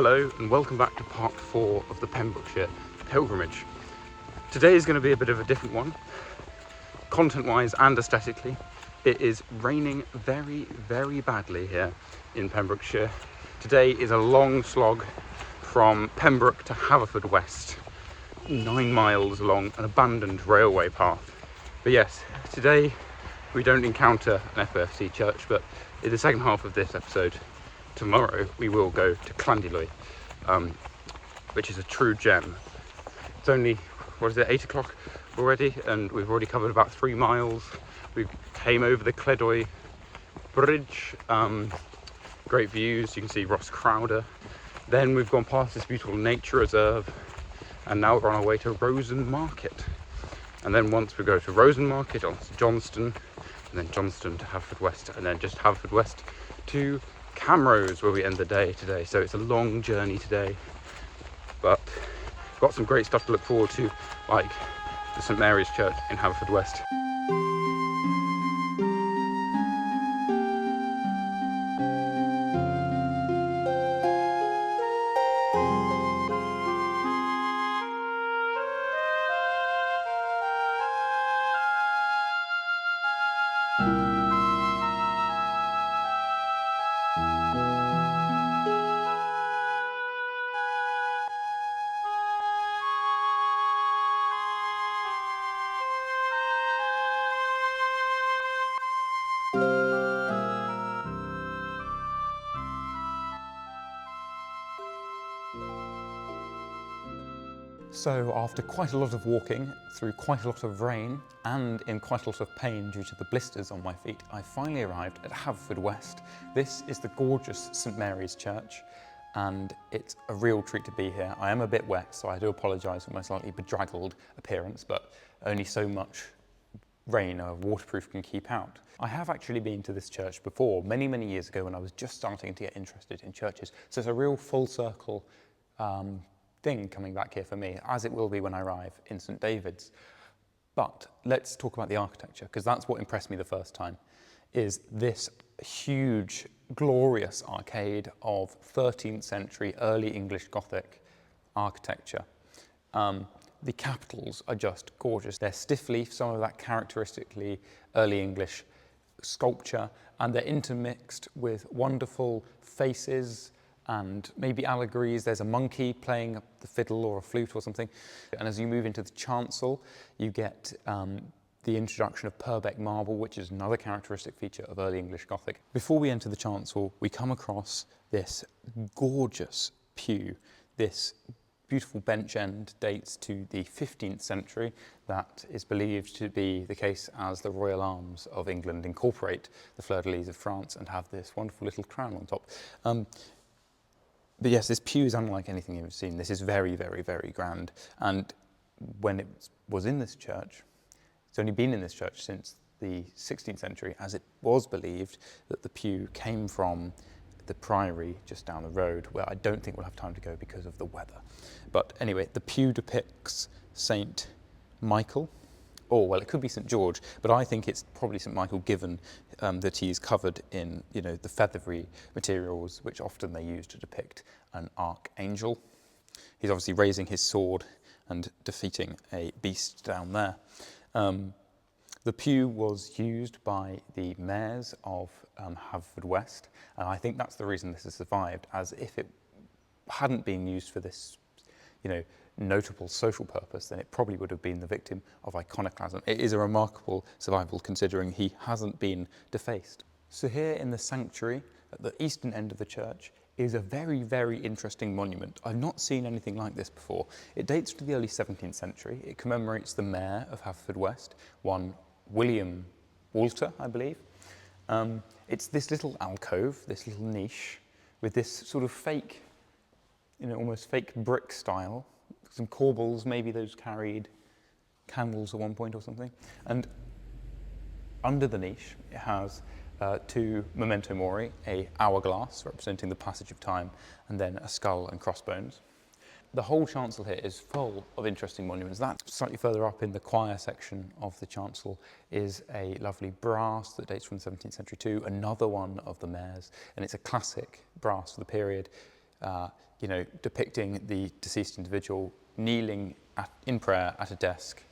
Hello and welcome back to part 4 of the Pembrokeshire Pilgrimage. Today is going to be a bit of a different one, content-wise and aesthetically. It is raining very, very badly here in Pembrokeshire. Today is a long slog from Pembroke to Haverfordwest, 9 miles along an abandoned railway path. But yes, today we don't encounter an FFC church, but in the second half of this episode, tomorrow we will go to Llandeloy, which is a true gem. It's only, 8 o'clock already, and we've already covered about 3 miles. We came over the Llandeloy bridge, great views, you can see Roch. Then we've gone past this beautiful nature reserve, and now we're on our way to Rosen Market. And then once we go to Rosen Market, on to Johnston, and then Johnston to Haverfordwest, and then just Haverfordwest to Camrose, where we end the day today. So it's a long journey today, but got some great stuff to look forward to, like the St Mary's Church in Haverfordwest. So after quite a lot of walking, through quite a lot of rain, and in quite a lot of pain due to the blisters on my feet, I finally arrived at Haverfordwest. This is the gorgeous St Mary's Church, and it's a real treat to be here. I am a bit wet, so I do apologise for my slightly bedraggled appearance, but only so much rain a waterproof can keep out. I have actually been to this church before, many, many years ago when I was just starting to get interested in churches. So it's a real full circle thing coming back here for me, as it will be when I arrive in St David's. But let's talk about the architecture, because that's what impressed me the first time, is this huge, glorious arcade of 13th century early English Gothic architecture. The capitals are just gorgeous. They're stiff leaf, some of that characteristically early English sculpture, and they're intermixed with wonderful faces and maybe allegories. There's a monkey playing the fiddle or a flute or something. And as you move into the chancel, you get the introduction of Purbeck marble, which is another characteristic feature of early English Gothic. Before we enter the chancel, we come across this gorgeous pew. This beautiful bench end dates to the 15th century. That is believed to be the case as the Royal Arms of England incorporate the fleur-de-lis of France and have this wonderful little crown on top. But yes, this pew is unlike anything you've seen. This is very, very, very grand. And when it was in this church, it's only been in this church since the 16th century, as it was believed that the pew came from the priory just down the road, where I don't think we'll have time to go because of the weather. But anyway, the pew depicts St Michael. Oh, well, it could be St George, but I think it's probably St Michael, given that he is covered in, the feathery materials, which often they use to depict an archangel. He's obviously raising his sword and defeating a beast down there. The pew was used by the mayors of Haverfordwest, and I think that's the reason this has survived, as if it hadn't been used for this, notable social purpose, then it probably would have been the victim of iconoclasm. It is a remarkable survival considering he hasn't been defaced. So here in the sanctuary, at the eastern end of the church, is a very, very interesting monument. I've not seen anything like this before. It dates to the early 17th century. It commemorates the mayor of Haverfordwest, one William Walter, I believe. It's this little alcove, this little niche, with this sort of fake, almost fake brick style, some corbels, maybe those carried candles at one point or something. And under the niche, it has 2 memento mori, a hourglass representing the passage of time, and then a skull and crossbones. The whole chancel here is full of interesting monuments. That slightly further up in the choir section of the chancel is a lovely brass that dates from the 17th century too, another one of the mayors, and it's a classic brass for the period. depicting the deceased individual kneeling in prayer at a desk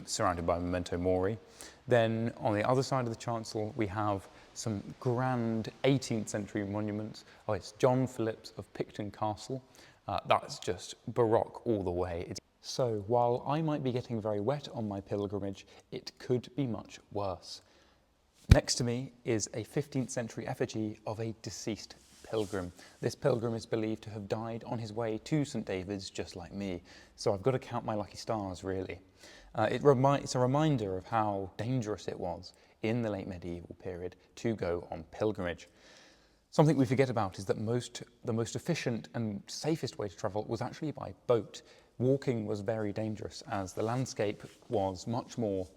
surrounded by memento mori. Then on the other side of the chancel we have some grand 18th century monuments. Oh, it's John Phillips of Picton Castle. That's just Baroque all the way. So while I might be getting very wet on my pilgrimage, it could be much worse. Next to me is a 15th century effigy of a deceased pilgrim. This pilgrim is believed to have died on his way to St David's, just like me. So I've got to count my lucky stars, really. It's a reminder of how dangerous it was in the late medieval period to go on pilgrimage. Something we forget about is that the most efficient and safest way to travel was actually by boat. Walking was very dangerous as the landscape was much more,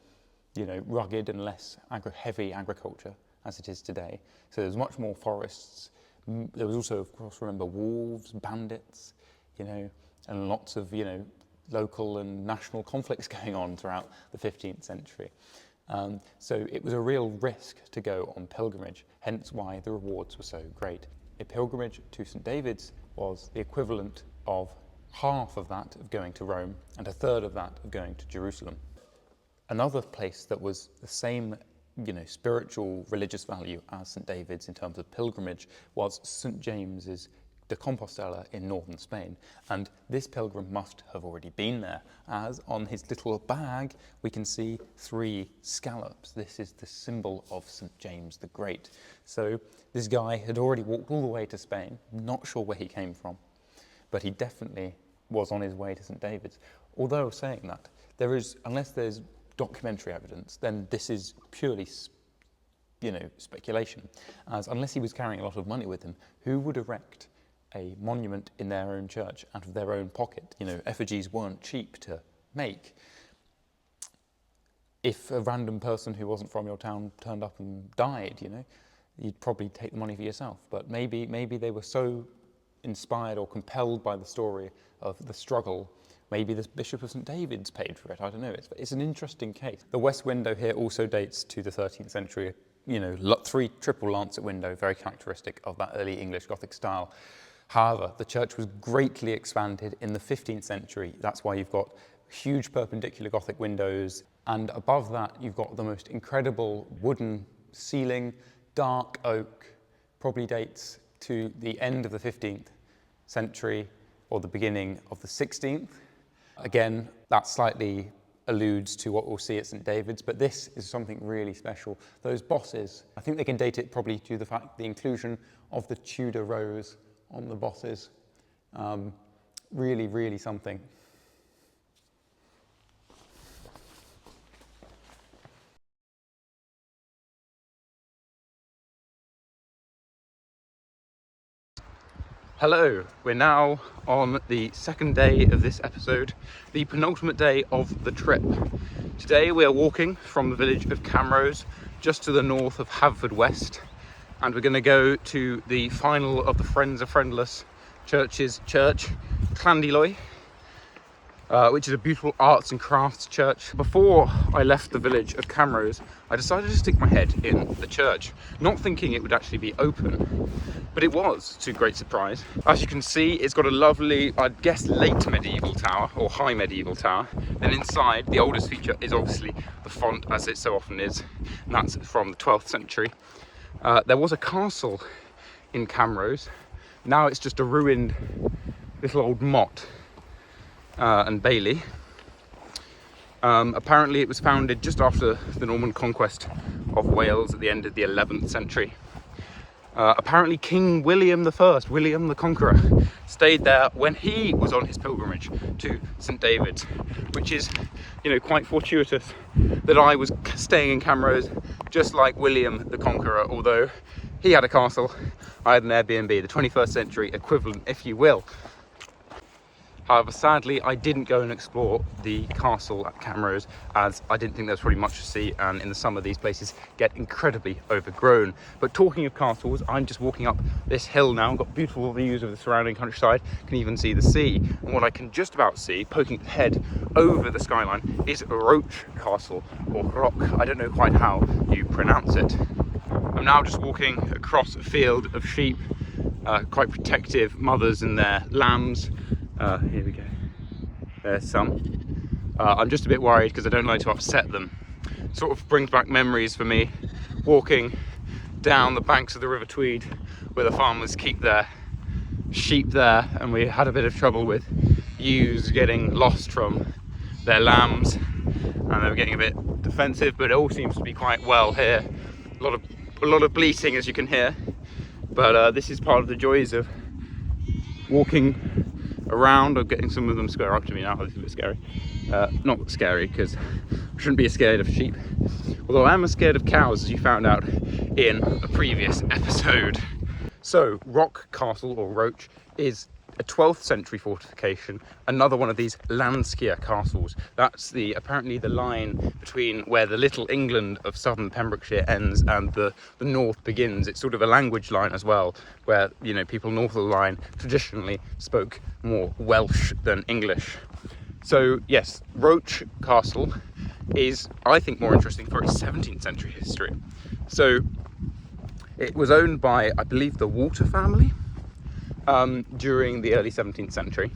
rugged and less heavy agriculture as it is today. So there's much more forests. There was also, of course, remember, wolves, bandits, and lots of, local and national conflicts going on throughout the 15th century. So it was a real risk to go on pilgrimage, hence why the rewards were so great. A pilgrimage to St David's was the equivalent of half of that of going to Rome and a third of that of going to Jerusalem. Another place that was the same spiritual religious value as St David's in terms of pilgrimage was St James's de Compostela in northern Spain, and this pilgrim must have already been there, as on his little bag we can see 3 scallops. This is the symbol of St James the Great. So this guy had already walked all the way to Spain, not sure where he came from, but he definitely was on his way to St David's. Although saying that, unless there's documentary evidence, then this is purely speculation, as unless he was carrying a lot of money with him, who would erect a monument in their own church out of their own pocket? Effigies weren't cheap to make. If a random person who wasn't from your town turned up and died, you'd probably take the money for yourself. But maybe they were so inspired or compelled by the story of the struggle. Maybe the Bishop of St David's paid for it, I don't know. It's an interesting case. The west window here also dates to the 13th century, 3 triple lancet window, very characteristic of that early English Gothic style. However, the church was greatly expanded in the 15th century. That's why you've got huge perpendicular Gothic windows, and above that you've got the most incredible wooden ceiling, dark oak, probably dates to the end of the 15th century or the beginning of the 16th. Again, that slightly alludes to what we'll see at St David's, but this is something really special. Those bosses, I think they can date it probably to the inclusion of the Tudor rose on the bosses. Really, really something. Hello, we're now on the second day of this episode, the penultimate day of the trip. Today we are walking from the village of Camrose, just to the north of Haverfordwest, and we're going to go to the final of the Friends of Friendless Church's church, Llandeloy, which is a beautiful arts and crafts church. Before I left the village of Camrose, I decided to stick my head in the church, not thinking it would actually be open, but it was, to great surprise. As you can see, it's got a lovely, I'd guess, late medieval tower, or high medieval tower. Then inside, the oldest feature is obviously the font, as it so often is, and that's from the 12th century. There was a castle in Camrose. Now it's just a ruined little old motte and bailey. Apparently it was founded just after the Norman conquest of Wales at the end of the 11th century. Apparently King William I, William the Conqueror, stayed there when he was on his pilgrimage to St David's, which is, quite fortuitous that I was staying in Camrose just like William the Conqueror, although he had a castle, I had an Airbnb, the 21st century equivalent, if you will. However, sadly, I didn't go and explore the castle at Camrose, as I didn't think there was really much to see, and in the summer these places get incredibly overgrown. But talking of castles, I'm just walking up this hill now. I've got beautiful views of the surrounding countryside, can even see the sea. And what I can just about see, poking its head over the skyline, is Roch Castle, or Roch. I don't know quite how you pronounce it. I'm now just walking across a field of sheep quite protective mothers and their lambs. Here we go, there's some. I'm just a bit worried because I don't like to upset them. Sort of brings back memories for me walking down the banks of the River Tweed where the farmers keep their sheep there, and we had a bit of trouble with ewes getting lost from their lambs and they were getting a bit defensive, but it all seems to be quite well here. A lot of bleating, as you can hear, but this is part of the joys of walking around, or getting some of them square up to me now. This is a bit scary. Not scary because I shouldn't be scared of sheep, although I am scared of cows, as you found out in a previous episode. So Roch Castle, or Roch, is a 12th century fortification, another one of these Landskier castles. That's apparently the line between where the Little England of southern Pembrokeshire ends and the north begins. It's sort of a language line as well, where, you know, people north of the line traditionally spoke more Welsh than English. So yes, Roch Castle is, I think, more interesting for its 17th century history. So it was owned by, I believe, the Walter family during the early 17th century,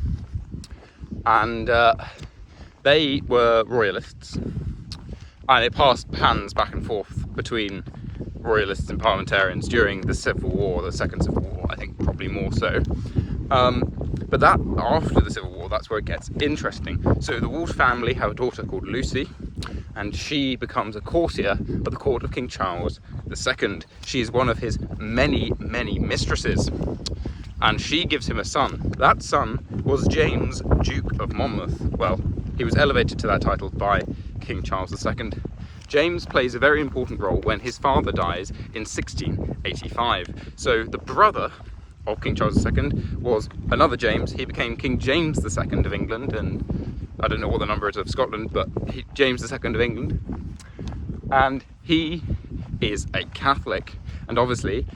and they were royalists, and it passed hands back and forth between royalists and parliamentarians during the Civil War, the Second Civil War, I think probably more so. But that after the Civil War, that's where it gets interesting. So the Walter family have a daughter called Lucy, and she becomes a courtier at the court of King Charles II. She is one of his many, many mistresses, and she gives him a son. That son was James, Duke of Monmouth. Well, he was elevated to that title by King Charles II. James plays a very important role when his father dies in 1685. So the brother of King Charles II was another James. He became King James II of England, and I don't know what the number is of Scotland, but James II of England. And he is a Catholic, and obviously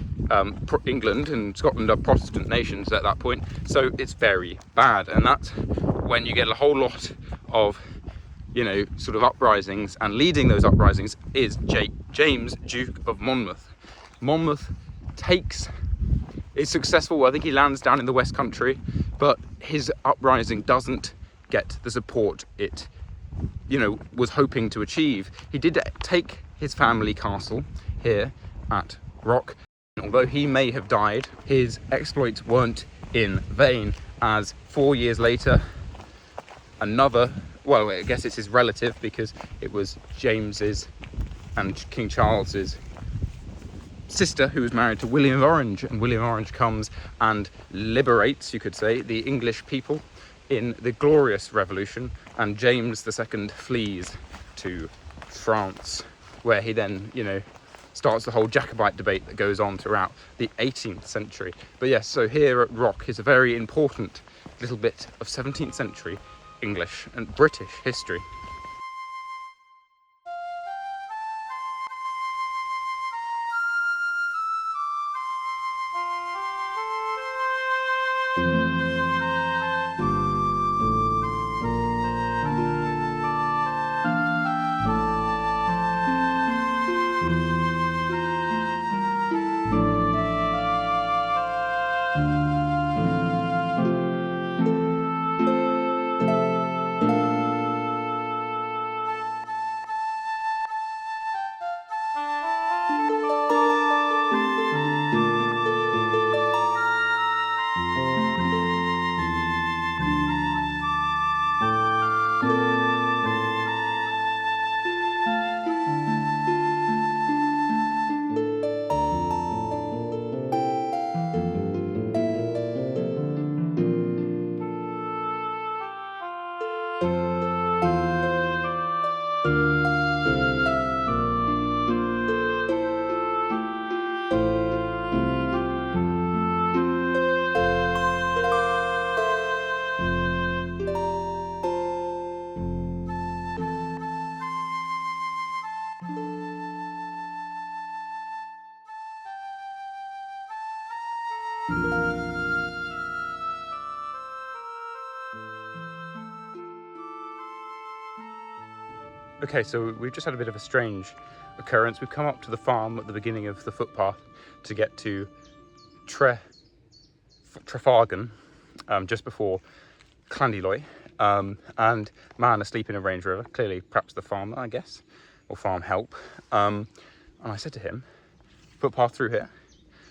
England and Scotland are Protestant nations at that point, so it's very bad. And that's when you get a whole lot of, you know, sort of uprisings, and leading those uprisings is James, Duke of Monmouth. Monmouth is successful. I think he lands down in the West Country, but his uprising doesn't get the support it, you know, was hoping to achieve. He did take his family castle here at Roch. Although he may have died, his exploits weren't in vain, as 4 years later, well, I guess it's his relative, because it was James's and King Charles's sister who was married to William of Orange, and William of Orange comes and liberates, you could say, the English people in the Glorious Revolution, and James II flees to France, where he then, you know, starts the whole Jacobite debate that goes on throughout the 18th century. But yes, so here at Roch is a very important little bit of 17th century English and British history. Okay, so we've just had a bit of a strange occurrence. We've come up to the farm at the beginning of the footpath to get to Trafalgar, just before Llandeloy, and man asleep in a range river, clearly perhaps the farmer, I guess, or farm help. And I said to him, footpath through here?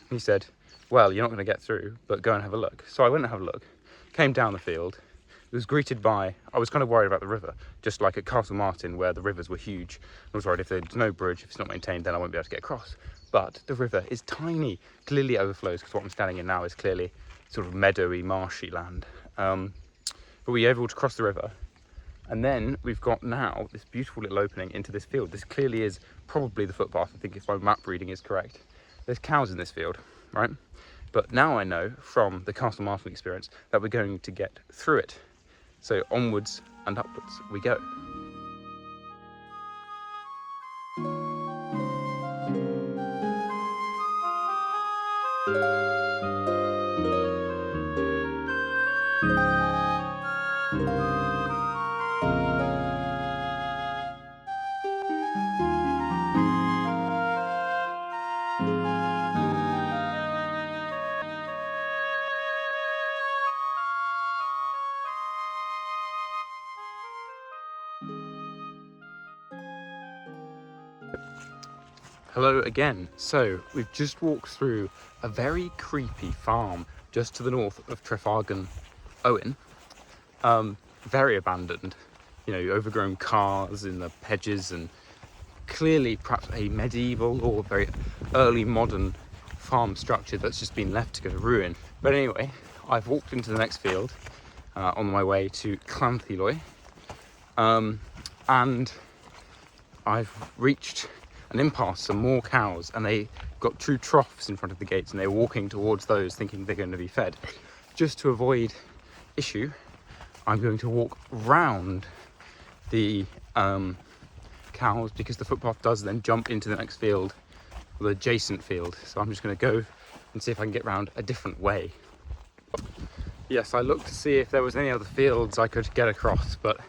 And he said, well, you're not going to get through, but go and have a look. So I went and had a look, came down the field, was greeted by, I was kind of worried about the river, just like at Castle Martin where the rivers were huge. I was worried if there's no bridge, if it's not maintained, then I won't be able to get across. But the river is tiny, clearly overflows, because what I'm standing in now is clearly sort of meadowy, marshy land. But we were able to cross the river. And then we've got now this beautiful little opening into this field. This clearly is probably the footpath, I think if my map reading is correct. There's cows in this field, right? But now I know from the Castle Martin experience that we're going to get through it. So onwards and upwards we go. Hello again. So we've just walked through a very creepy farm just to the north of Trafalgar Owen. Very abandoned, you know, overgrown cars in the hedges, and clearly perhaps a medieval or very early modern farm structure that's just been left to go to ruin. But anyway, I've walked into the next field on my way to Llandeloy, and I've reached an impasse, some more cows, and they got two troughs in front of the gates, and they're walking towards those thinking they're going to be fed. Just to avoid issue, I'm going to walk round the cows, because the footpath does then jump into the next field, the adjacent field. So I'm just going to go and see if I can get round a different way. Yes, I looked to see if there was any other fields I could get across, but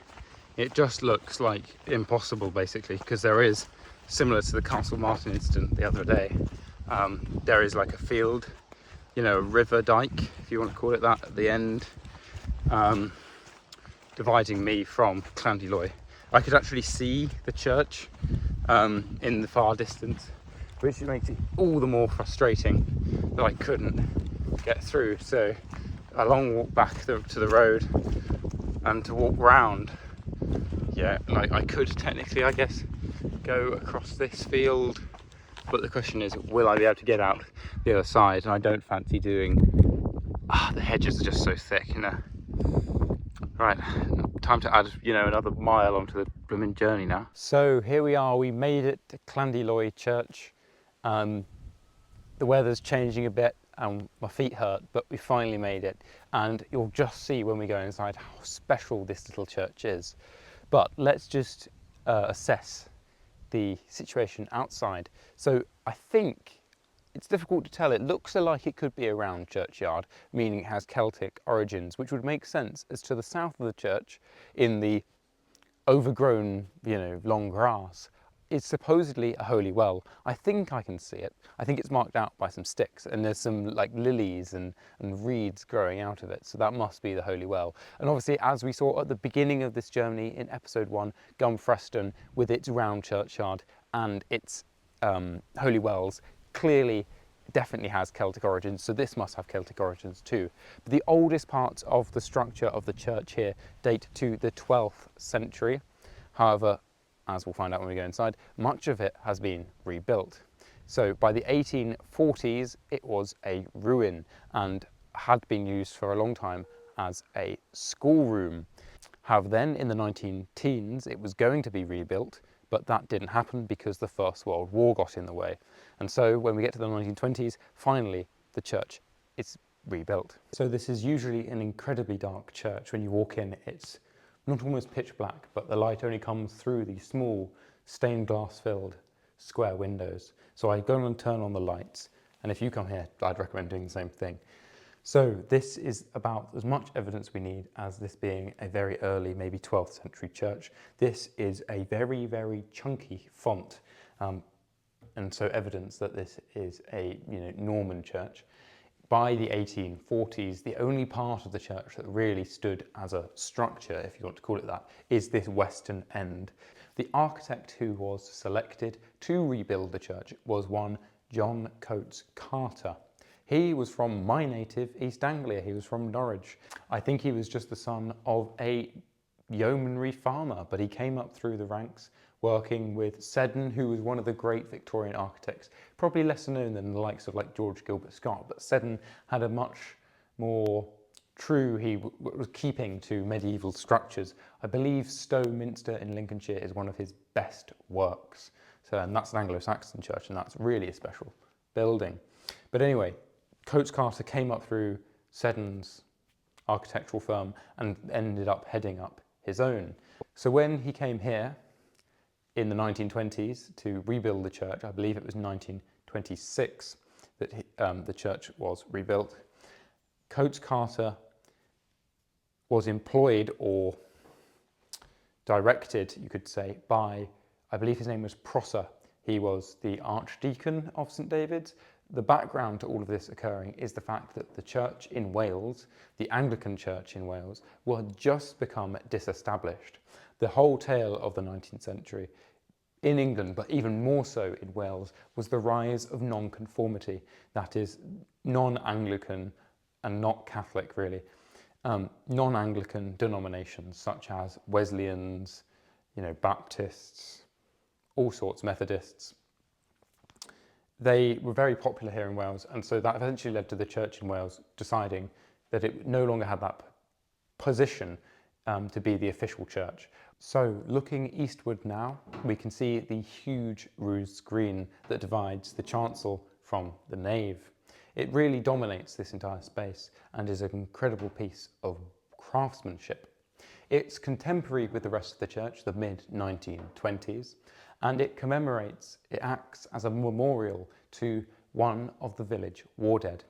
it just looks like impossible basically, because there is, similar to the Castle Martin incident the other day, there is like a field, you know, a river dike, if you want to call it that, at the end, dividing me from Llandeloy. I could actually see the church in the far distance, which makes it all the more frustrating that I couldn't get through. So a long walk back to the road and to walk round, yeah, like I could technically, I guess, go across this field, but the question is, will I be able to get out the other side? And I don't fancy doing, the hedges are just so thick, you know. Right, time to add, you know, another mile onto the blooming journey now. So here we are, we made it to Llandeloy church. The weather's changing a bit and my feet hurt, but we finally made it. And you'll just see when we go inside how special this little church is. But let's just assess the situation outside. So I think it's difficult to tell. It looks like it could be a round churchyard, meaning it has Celtic origins, which would make sense, as to the south of the church, in the overgrown, you know, long grass, is supposedly a holy well. I think I can see it. I think it's marked out by some sticks, and there's some like lilies and reeds growing out of it, so that must be the holy well. And obviously, as we saw at the beginning of this journey in episode 1, Gumfreston, with its round churchyard and its holy wells, clearly definitely has Celtic origins, so this must have Celtic origins too. But the oldest parts of the structure of the church here date to the 12th century. However, as we'll find out when we go inside, much of it has been rebuilt. So by the 1840s, it was a ruin and had been used for a long time as a schoolroom. However, then in the 19-teens, it was going to be rebuilt, but that didn't happen because the First World War got in the way. And so when we get to the 1920s, finally, the church is rebuilt. So this is usually an incredibly dark church. When you walk in, it's not almost pitch black, but the light only comes through these small stained glass filled square windows. So I go and turn on the lights, and if you come here, I'd recommend doing the same thing. So this is about as much evidence we need as this being a very early, maybe 12th century church. This is a very, very chunky font, and so evidence that this is a Norman church. by the 1840s, the only part of the church that really stood as a structure, if you want to call it that, is this western end. The architect who was selected to rebuild the church was one John Coates Carter. He was from my native East Anglia. He was from Norwich. I think he was just the son of a yeomanry farmer, but he came up through the ranks working with Seddon, who was one of the great Victorian architects, probably lesser known than the likes of like George Gilbert Scott, but Seddon had a much more true, he was keeping to medieval structures. I believe Stowe Minster in Lincolnshire is one of his best works. So, and that's an Anglo-Saxon church, and that's really a special building. But anyway, Coates Carter came up through Seddon's architectural firm and ended up heading up his own. So when he came here in the 1920s to rebuild the church, I believe it was 1926 that the church was rebuilt, Coates Carter was employed or directed, you could say, by, I believe his name was Prosser. He was the Archdeacon of St David's. The background to all of this occurring is the fact that the church in Wales, the Anglican church in Wales, had just become disestablished. The whole tale of the 19th century in England, but even more so in Wales, was the rise of non-conformity, that is, non-Anglican and not Catholic really, non-Anglican denominations such as Wesleyans, Baptists, all sorts, Methodists. They were very popular here in Wales, and so that eventually led to the church in Wales deciding that it no longer had that position to be the official church. So looking eastward now, we can see the huge rood screen that divides the chancel from the nave. It really dominates this entire space and is an incredible piece of craftsmanship. It's contemporary with the rest of the church, the mid-1920s, and it acts as a memorial to one of the village war dead.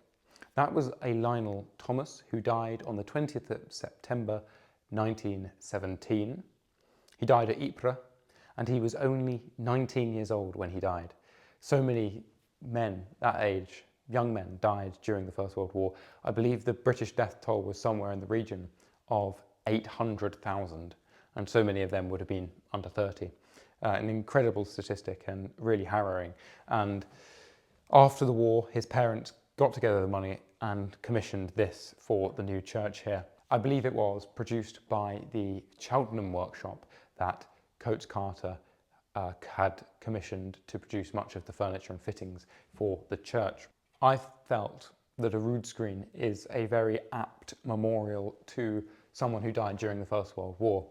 That was a Lionel Thomas who died on the 20th of September 1917. He died at Ypres, and he was only 19 years old when he died. So many men that age, young men, died during the First World War. I believe the British death toll was somewhere in the region of 800,000, and so many of them would have been under 30. An incredible statistic and really harrowing. And after the war, his parents got together the money and commissioned this for the new church here. I believe it was produced by the Cheltenham workshop that Coates Carter had commissioned to produce much of the furniture and fittings for the church. I felt that a rood screen is a very apt memorial to someone who died during the First World War,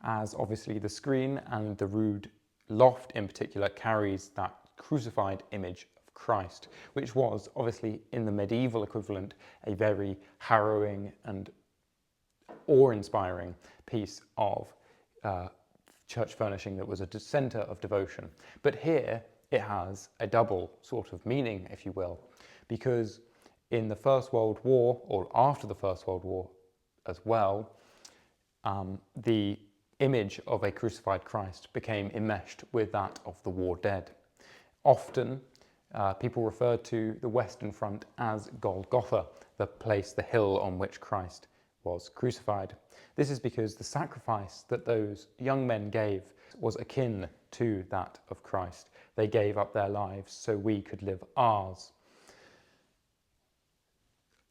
as obviously the screen and the rood loft in particular carries that crucified image of Christ, which was obviously in the medieval equivalent a very harrowing and awe-inspiring piece of church furnishing that was a centre of devotion. But here it has a double sort of meaning, if you will, because in the First World War, or after the First World War as well, the image of a crucified Christ became enmeshed with that of the war dead. Often people referred to the Western Front as Golgotha, the place, the hill on which Christ was crucified. This is because the sacrifice that those young men gave was akin to that of Christ. They gave up their lives so we could live ours.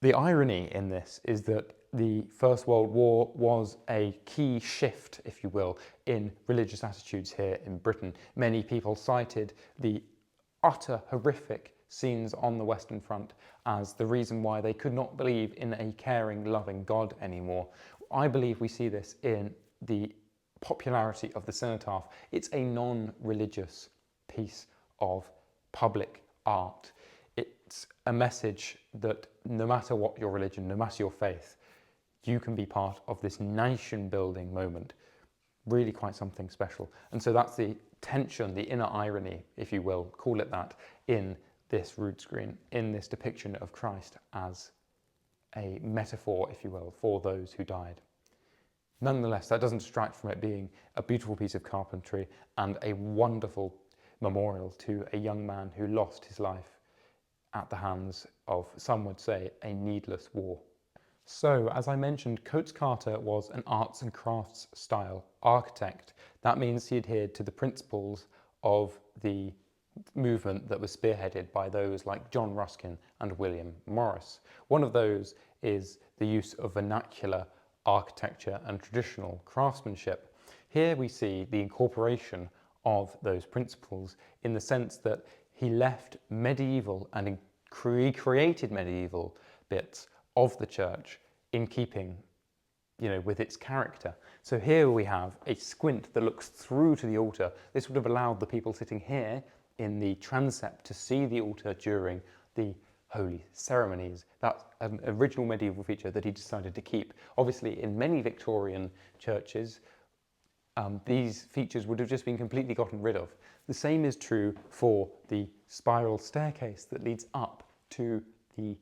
The irony in this is that the First World War was a key shift, if you will, in religious attitudes here in Britain. Many people cited the utter horrific scenes on the Western Front as the reason why they could not believe in a caring, loving God anymore. I believe we see this in the popularity of the cenotaph. It's a non-religious piece of public art. It's a message that no matter what your religion, no matter your faith, you can be part of this nation-building moment. Really quite something special. And so that's the tension, the inner irony, if you will, call it that, in this rood screen, in this depiction of Christ as a metaphor, if you will, for those who died. Nonetheless, that doesn't distract from it being a beautiful piece of carpentry and a wonderful memorial to a young man who lost his life at the hands of, some would say, a needless war. So, as I mentioned, Coates Carter was an arts and crafts style architect. That means he adhered to the principles of the movement that was spearheaded by those like John Ruskin and William Morris. One of those is the use of vernacular architecture and traditional craftsmanship. Here we see the incorporation of those principles in the sense that he left medieval and recreated medieval bits of the church in keeping, with its character. So here we have a squint that looks through to the altar. This would have allowed the people sitting here in the transept to see the altar during the holy ceremonies. That's an original medieval feature that he decided to keep. Obviously, in many Victorian churches, these features would have just been completely gotten rid of. The same is true for the spiral staircase that leads up to the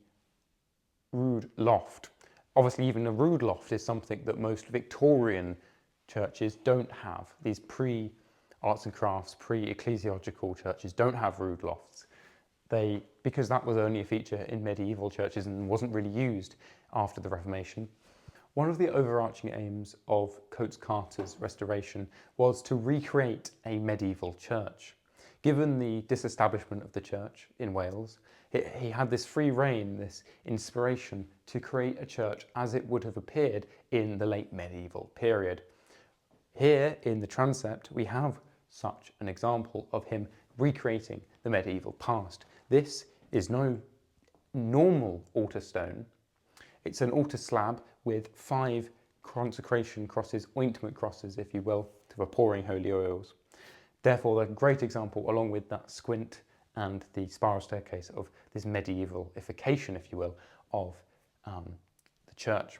rood loft. Obviously, even a rood loft is something that most Victorian churches don't have. These pre-arts and crafts, pre-ecclesiological churches don't have rood lofts. Because that was only a feature in medieval churches and wasn't really used after the Reformation. One of the overarching aims of Coates Carter's restoration was to recreate a medieval church. Given the disestablishment of the church in Wales, he had this free rein, this inspiration to create a church as it would have appeared in the late medieval period. Here in the transept, we have such an example of him recreating the medieval past. This is no normal altar stone. It's an altar slab with 5 consecration crosses, ointment crosses, if you will, for pouring holy oils. Therefore, a great example, along with that squint and the spiral staircase, of this medievalification, if you will, of the church.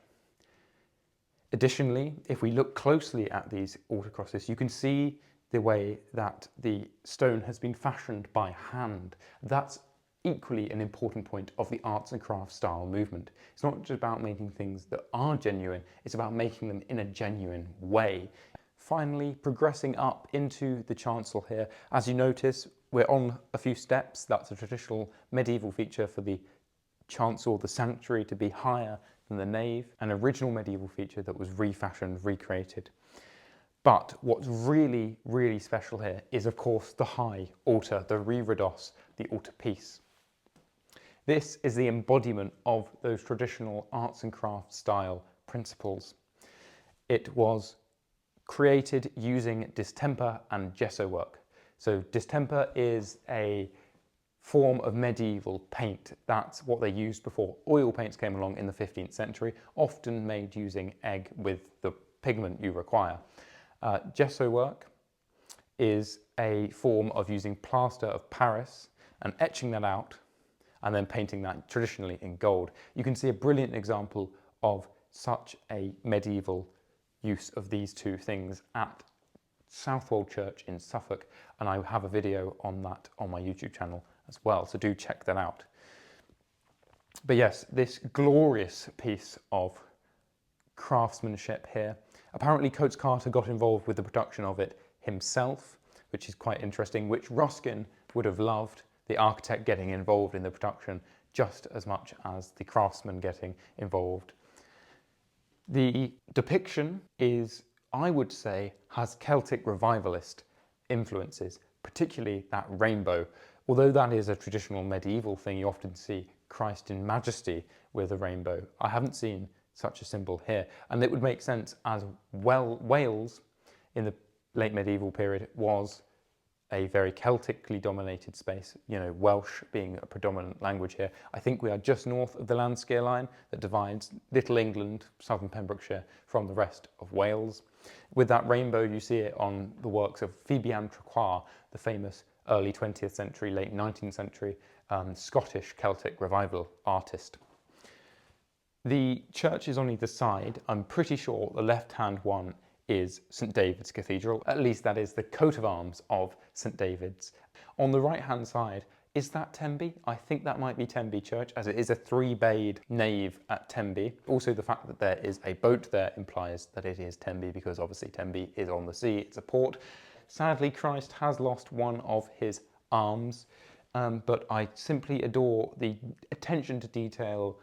Additionally, if we look closely at these altar crosses, you can see the way that the stone has been fashioned by hand. That's equally an important point of the arts and crafts style movement. It's not just about making things that are genuine, it's about making them in a genuine way. Finally, progressing up into the chancel here, as you notice, we're on a few steps. That's a traditional medieval feature for the chancel, the sanctuary, to be higher than the nave, an original medieval feature that was refashioned, recreated. But what's really, really special here is, of course, the high altar, the reredos, the altarpiece. This is the embodiment of those traditional arts and crafts style principles. It was created using distemper and gesso work. So distemper is a form of medieval paint. That's what they used before oil paints came along in the 15th century, often made using egg with the pigment you require. Gesso work is a form of using plaster of Paris and etching that out and then painting that traditionally in gold. You can see a brilliant example of such a medieval use of these two things at Southwold Church in Suffolk, and I have a video on that on my YouTube channel as well, so do check that out. But yes, this glorious piece of craftsmanship here. Apparently Coates Carter got involved with the production of it himself, which is quite interesting, which Ruskin would have loved, the architect getting involved in the production just as much as the craftsman getting involved. The depiction is, I would say, has Celtic revivalist influences, particularly that rainbow. Although that is a traditional medieval thing, you often see Christ in majesty with a rainbow. I haven't seen such a symbol here, and it would make sense as well. Wales in the late medieval period was a very Celtically dominated space, Welsh being a predominant language here. I think we are just north of the land scale line that divides Little England, southern Pembrokeshire, from the rest of Wales. With that rainbow, you see it on the works of Fibian Traquair, the famous early 20th century, late 19th century Scottish Celtic revival artist. The churches on either side, I'm pretty sure the left-hand one is St David's Cathedral. At least that is the coat of arms of St David's. On the right-hand side, is that Tenby? I think that might be Tenby Church, as it is a 3-bayed nave at Tenby. Also, the fact that there is a boat there implies that it is Tenby, because obviously Tenby is on the sea, it's a port. Sadly, Christ has lost one of his arms. but I simply adore the attention to detail.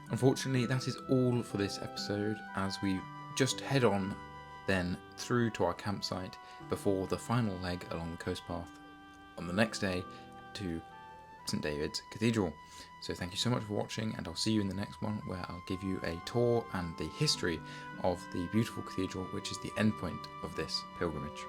Unfortunately, that is all for this episode, as we just head on then through to our campsite before the final leg along the coast path on the next day to St David's Cathedral. So thank you so much for watching, and I'll see you in the next one, where I'll give you a tour and the history of the beautiful cathedral, which is the endpoint of this pilgrimage.